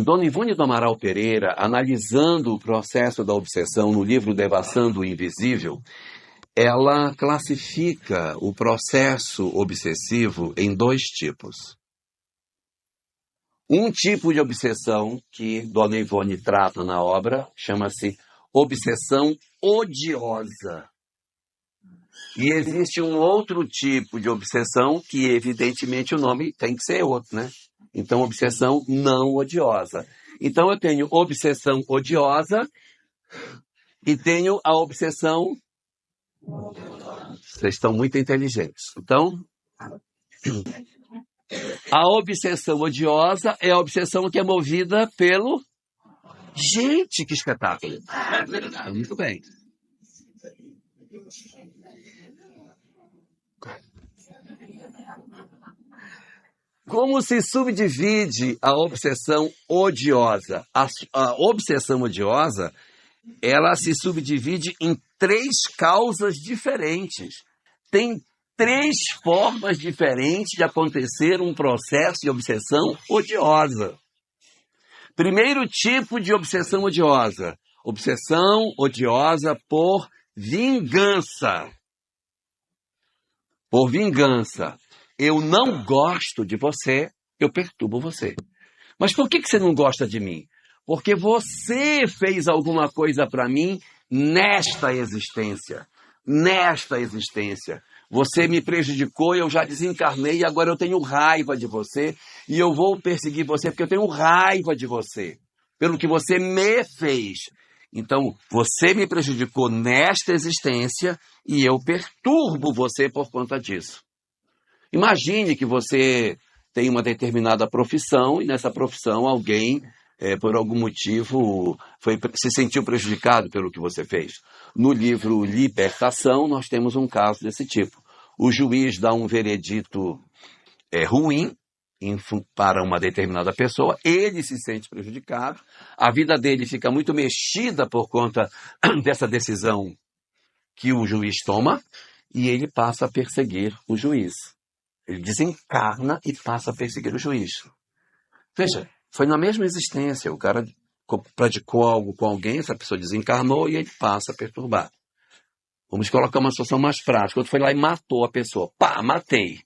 Dona Ivone do Amaral Pereira, analisando o processo da obsessão no livro Devassando o Invisível, ela classifica o processo obsessivo em 2 tipos. Um tipo de obsessão que Dona Ivone trata na obra chama-se obsessão odiosa. E existe um outro tipo de obsessão que, evidentemente, o nome tem que ser outro, né? Então, obsessão não odiosa. Então, eu tenho obsessão odiosa e tenho a obsessão... Vocês estão muito inteligentes. Então, a obsessão odiosa é a obsessão que é movida pelo... Gente, que espetáculo! Muito bem. Como se subdivide a obsessão odiosa? A obsessão odiosa, ela se subdivide em 3 causas diferentes. Tem 3 formas diferentes de acontecer um processo de obsessão odiosa. Primeiro tipo de obsessão odiosa por vingança. Por vingança. Eu não gosto de você, eu perturbo você. Mas por que você não gosta de mim? Porque você fez alguma coisa para mim nesta existência. Nesta existência. Você me prejudicou, eu já desencarnei e agora eu tenho raiva de você. E eu vou perseguir você porque eu tenho raiva de você. Pelo que você me fez. Então, você me prejudicou nesta existência e eu perturbo você por conta disso. Imagine que você tem uma determinada profissão e nessa profissão alguém, por algum motivo, se sentiu prejudicado pelo que você fez. No livro Libertação, nós temos um caso desse tipo. O juiz dá um veredito ruim para uma determinada pessoa, ele se sente prejudicado, a vida dele fica muito mexida por conta dessa decisão que o juiz toma e ele passa a perseguir o juiz. Ele desencarna e passa a perseguir o juiz. Veja, foi na mesma existência. O cara praticou algo com alguém, essa pessoa desencarnou e ele passa a perturbar. Vamos colocar uma situação mais prática. Outro foi lá e matou a pessoa. Pá, matei.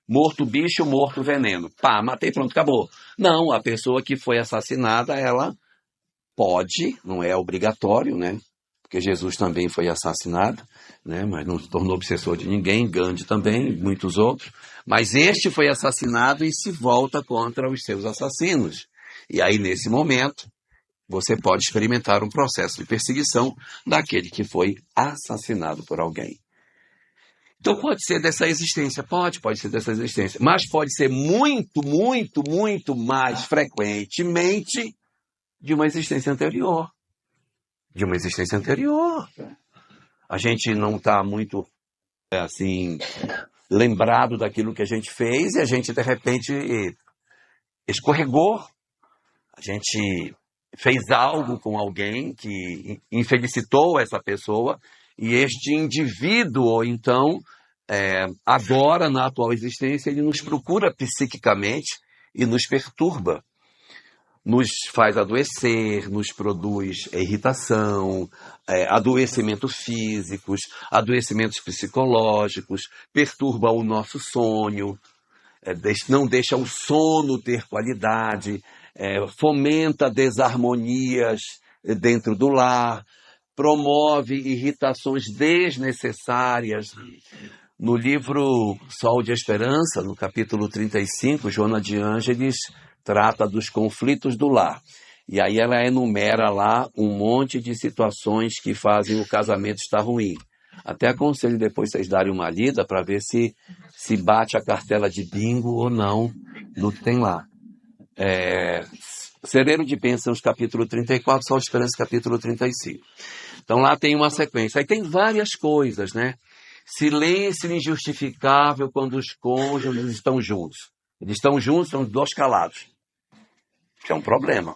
Morto bicho, morto veneno. Pá, matei, pronto, acabou. Não, a pessoa que foi assassinada, ela pode, não é obrigatório, né? Porque Jesus também foi assassinado, né? Mas não se tornou obsessor de ninguém, Gandhi também, muitos outros. Mas este foi assassinado e se volta contra os seus assassinos. E aí, nesse momento, você pode experimentar um processo de perseguição daquele que foi assassinado por alguém. Então pode ser dessa existência, pode ser dessa existência, mas pode ser muito, muito, muito mais frequentemente de uma existência anterior. De uma existência anterior. A gente não está muito, lembrado daquilo que a gente fez e a gente, de repente, escorregou. A gente fez algo com alguém que infelicitou essa pessoa e este indivíduo, ou então, agora, na atual existência, ele nos procura psiquicamente e nos perturba. Nos faz adoecer, nos produz irritação, adoecimentos físicos, adoecimentos psicológicos, perturba o nosso sonho, não deixa o sono ter qualidade, fomenta desarmonias dentro do lar, promove irritações desnecessárias. No livro Sol de Esperança, no capítulo 35, Joana de Ângeles trata dos conflitos do lar. E aí ela enumera lá um monte de situações que fazem o casamento estar ruim. Até aconselho depois vocês darem uma lida para ver se bate a cartela de bingo ou não no que tem lá. Cereiro de Bênçãos, capítulo 34, Sol de Esperança, capítulo 35. Então lá tem uma sequência. Aí tem várias coisas, né? Silêncio injustificável quando os cônjuges estão juntos. Eles estão juntos, são 2 calados. Que é um problema.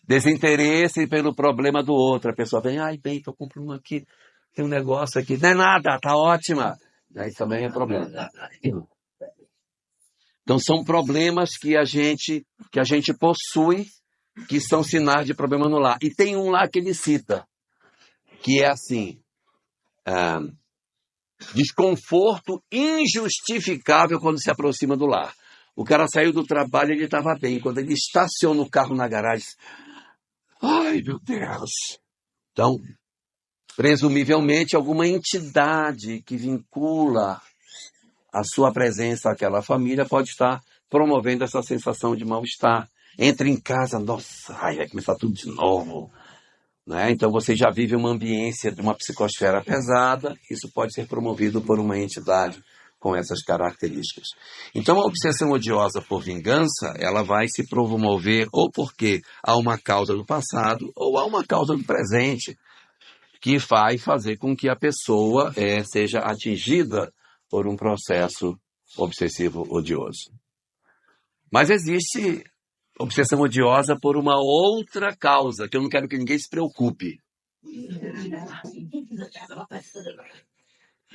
Desinteresse pelo problema do outro. A pessoa vem, bem, estou com um problema aqui, tem um negócio aqui. Não é nada, tá ótima. Isso também é problema. Então são problemas que a gente possui, que são sinais de problema no lar. E tem um lá que ele cita, que é assim, desconforto injustificável quando se aproxima do lar. O cara saiu do trabalho, ele estava bem. Quando ele estaciona o carro na garagem, ai meu Deus! Então, presumivelmente, alguma entidade que vincula a sua presença àquela família pode estar promovendo essa sensação de mal-estar. Entra em casa, nossa, ai, vai começar tudo de novo. Né? Então você já vive uma ambiência de uma psicosfera pesada, isso pode ser promovido por uma entidade com essas características. Então a obsessão odiosa por vingança, ela vai se promover ou porque há uma causa do passado ou há uma causa do presente, que vai fazer com que a pessoa seja atingida por um processo obsessivo odioso. Mas existe obsessão odiosa por uma outra causa, que eu não quero que ninguém se preocupe.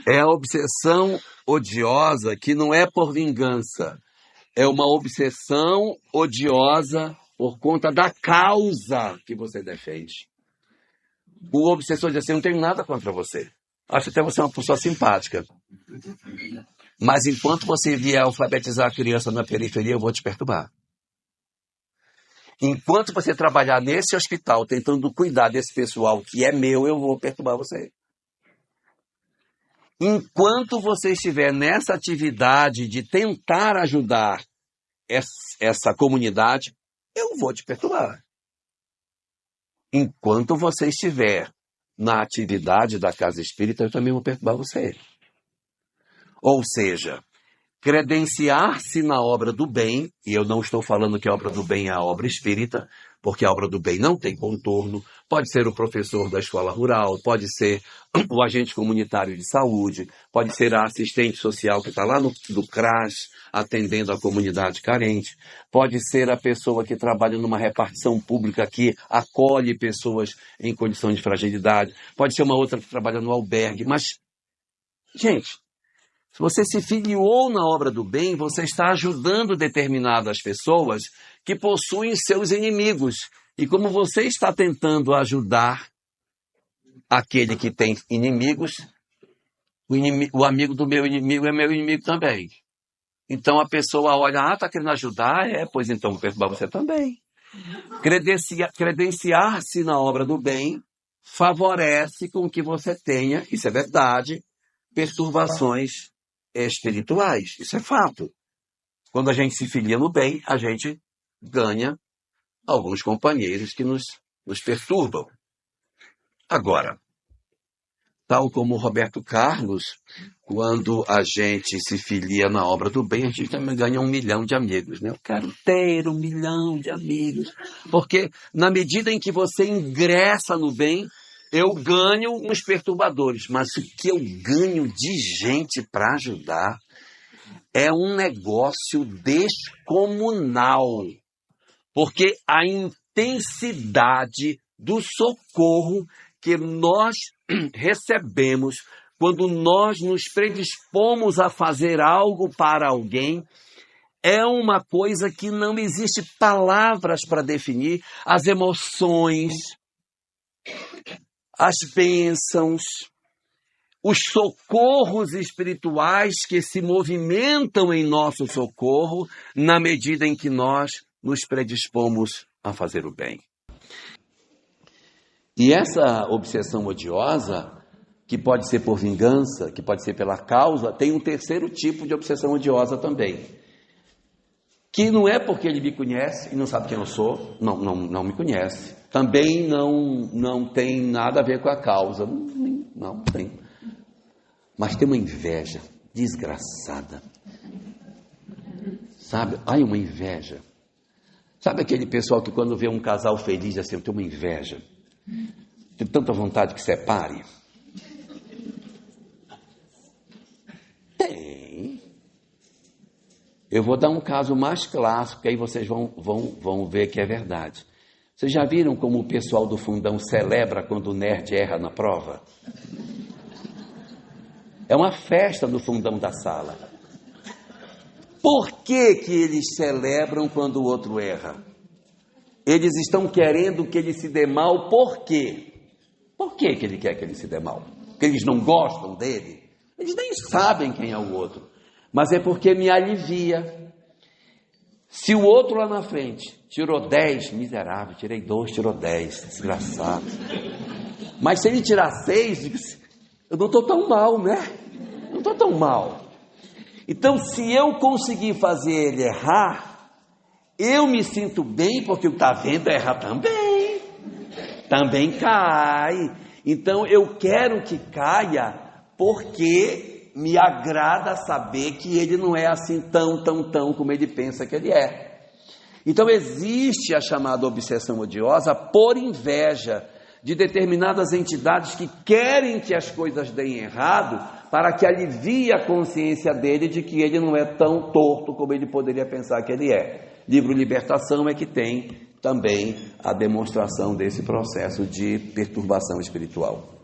É a obsessão odiosa que não é por vingança. É uma obsessão odiosa por conta da causa que você defende. O obsessor diz assim, eu não tenho nada contra você. Acho até você uma pessoa simpática. Mas enquanto você vier alfabetizar a criança na periferia, eu vou te perturbar. Enquanto você trabalhar nesse hospital, tentando cuidar desse pessoal que é meu, eu vou perturbar você. Enquanto você estiver nessa atividade de tentar ajudar essa comunidade, eu vou te perturbar. Enquanto você estiver na atividade da casa espírita, eu também vou perturbar você. Ou seja, credenciar-se na obra do bem, e eu não estou falando que a obra do bem é a obra espírita, porque a obra do bem não tem contorno, pode ser o professor da escola rural, pode ser o agente comunitário de saúde, pode ser a assistente social que está lá do CRAS, atendendo a comunidade carente, pode ser a pessoa que trabalha numa repartição pública que acolhe pessoas em condição de fragilidade, pode ser uma outra que trabalha no albergue, mas, gente, se você se filiou na obra do bem, você está ajudando determinadas pessoas que possuem seus inimigos. E como você está tentando ajudar aquele que tem inimigos, o amigo do meu inimigo é meu inimigo também. Então a pessoa olha, está querendo ajudar? Pois então vou perturbar você também. Credenciar-se na obra do bem favorece com que você tenha, isso é verdade, perturbações espirituais. Isso é fato. Quando a gente se filia no bem, a gente ganha alguns companheiros que nos perturbam. Agora, tal como o Roberto Carlos, quando a gente se filia na obra do bem, a gente também ganha 1 milhão de amigos. Né? Eu quero ter 1 milhão de amigos. Porque na medida em que você ingressa no bem, eu ganho uns perturbadores, mas o que eu ganho de gente para ajudar é um negócio descomunal, porque a intensidade do socorro que nós recebemos quando nós nos predispomos a fazer algo para alguém é uma coisa que não existe palavras para definir. As emoções, as bênçãos, os socorros espirituais que se movimentam em nosso socorro na medida em que nós nos predispomos a fazer o bem. E essa obsessão odiosa, que pode ser por vingança, que pode ser pela causa, tem um terceiro tipo de obsessão odiosa também, que não é porque ele me conhece e não sabe quem eu sou, não me conhece. Também não tem nada a ver com a causa, não tem. Mas tem uma inveja desgraçada. Sabe? Ai, uma inveja. Sabe aquele pessoal que quando vê um casal feliz, assim, eu tenho uma inveja. Tenho tanta vontade que separe. Tem. Eu vou dar um caso mais clássico, que aí vocês vão ver que é verdade. Vocês já viram como o pessoal do fundão celebra quando o nerd erra na prova? É uma festa no fundão da sala. Por que que eles celebram quando o outro erra? Eles estão querendo que ele se dê mal, por quê? Por que que ele quer que ele se dê mal? Porque eles não gostam dele? Eles nem sabem quem é o outro. Mas é porque me alivia. Se o outro lá na frente tirou 10, miserável, tirei 2, tirou 10, desgraçado. Mas se ele tirar 6, eu não estou tão mal, né? Não estou tão mal. Então, se eu conseguir fazer ele errar, eu me sinto bem, porque o que está vendo erra também. Também cai. Então, eu quero que caia, porque me agrada saber que ele não é assim tão como ele pensa que ele é. Então, existe a chamada obsessão odiosa por inveja de determinadas entidades que querem que as coisas deem errado, para que alivie a consciência dele de que ele não é tão torto como ele poderia pensar que ele é. Livro Libertação é que tem também a demonstração desse processo de perturbação espiritual.